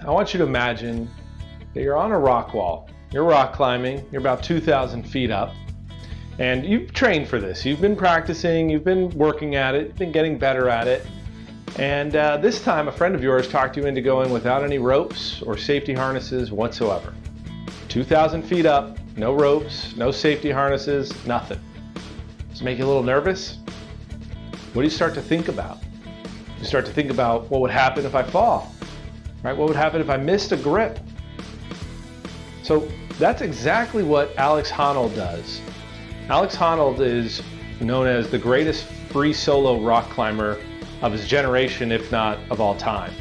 I want you to imagine that you're on a rock wall. You're rock climbing, you're about 2,000 feet up, and you've trained for this. You've been practicing, you've been working at it, you've been getting better at it. And this time a friend of yours talked you into going without any ropes or safety harnesses whatsoever. 2,000 feet up, no ropes, no safety harnesses, nothing. Does it make you a little nervous? What do you start to think about? You start to think about what would happen if I fall, right? What would happen if I missed a grip? So that's exactly what Alex Honnold does. Alex Honnold is known as the greatest free solo rock climber of his generation, if not of all time.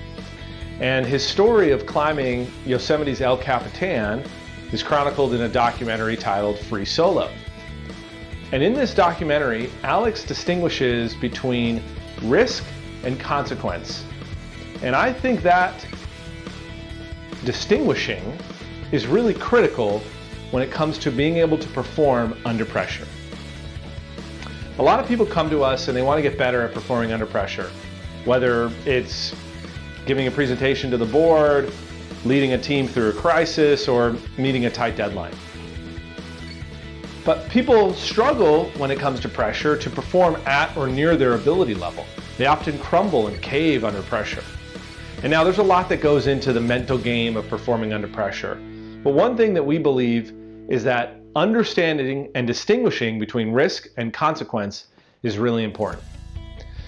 And his story of climbing Yosemite's El Capitan is chronicled in a documentary titled Free Solo. And in this documentary, Alex distinguishes between risk and consequence. And I think that distinguishing is really critical when it comes to being able to perform under pressure. A lot of people come to us and they want to get better at performing under pressure, whether it's giving a presentation to the board, leading a team through a crisis, or meeting a tight deadline. But people struggle when it comes to pressure to perform at or near their ability level. They often crumble and cave under pressure. And now there's a lot that goes into the mental game of performing under pressure. But one thing that we believe is that understanding and distinguishing between risk and consequence is really important.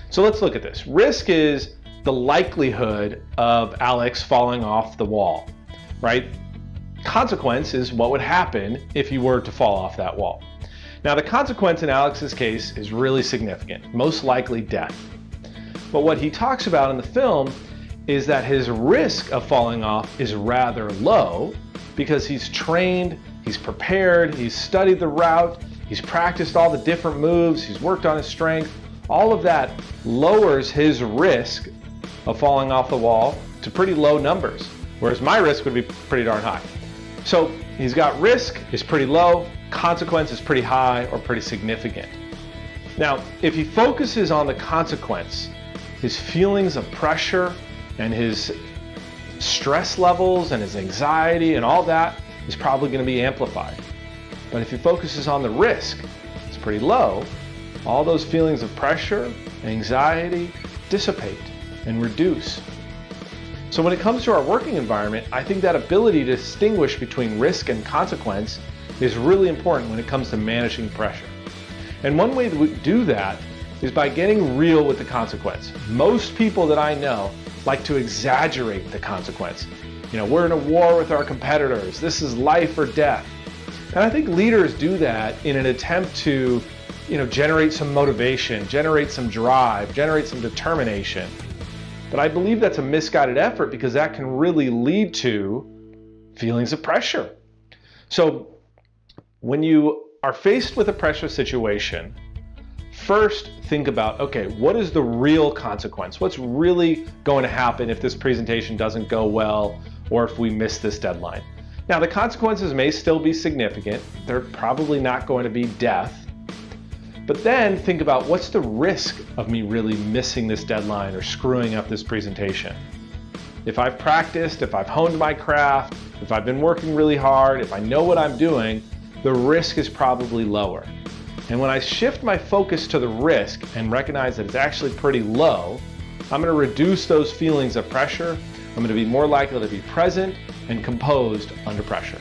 So let's look at this. Risk is the likelihood of Alex falling off the wall, right? Consequence is what would happen if you were to fall off that wall. Now the consequence in Alex's case is really significant, most likely death. But what he talks about in the film is that his risk of falling off is rather low because he's trained, he's prepared, he's studied the route, he's practiced all the different moves, he's worked on his strength. All of that lowers his risk of falling off the wall to pretty low numbers, whereas my risk would be pretty darn high. So he's got risk is pretty low, consequence is pretty high or pretty significant. Now, if he focuses on the consequence, his feelings of pressure and his stress levels and his anxiety and all that is probably going to be amplified. But if he focuses on the risk, it's pretty low. All those feelings of pressure, anxiety dissipate and reduce. So when it comes to our working environment, I think that ability to distinguish between risk and consequence is really important when it comes to managing pressure. And one way to do that is by getting real with the consequence. Most people that I know like to exaggerate the consequence. You know, we're in a war with our competitors. This is life or death. And I think leaders do that in an attempt to, generate some motivation, generate some drive, generate some determination. But I believe that's a misguided effort because that can really lead to feelings of pressure. So when you are faced with a pressure situation, first think about, okay, what is the real consequence? What's really going to happen if this presentation doesn't go well or if we miss this deadline? Now, the consequences may still be significant. They're probably not going to be death. But then think about what's the risk of me really missing this deadline or screwing up this presentation? If I've practiced, if I've honed my craft, if I've been working really hard, if I know what I'm doing, the risk is probably lower. And when I shift my focus to the risk and recognize that it's actually pretty low, I'm going to reduce those feelings of pressure. I'm going to be more likely to be present and composed under pressure.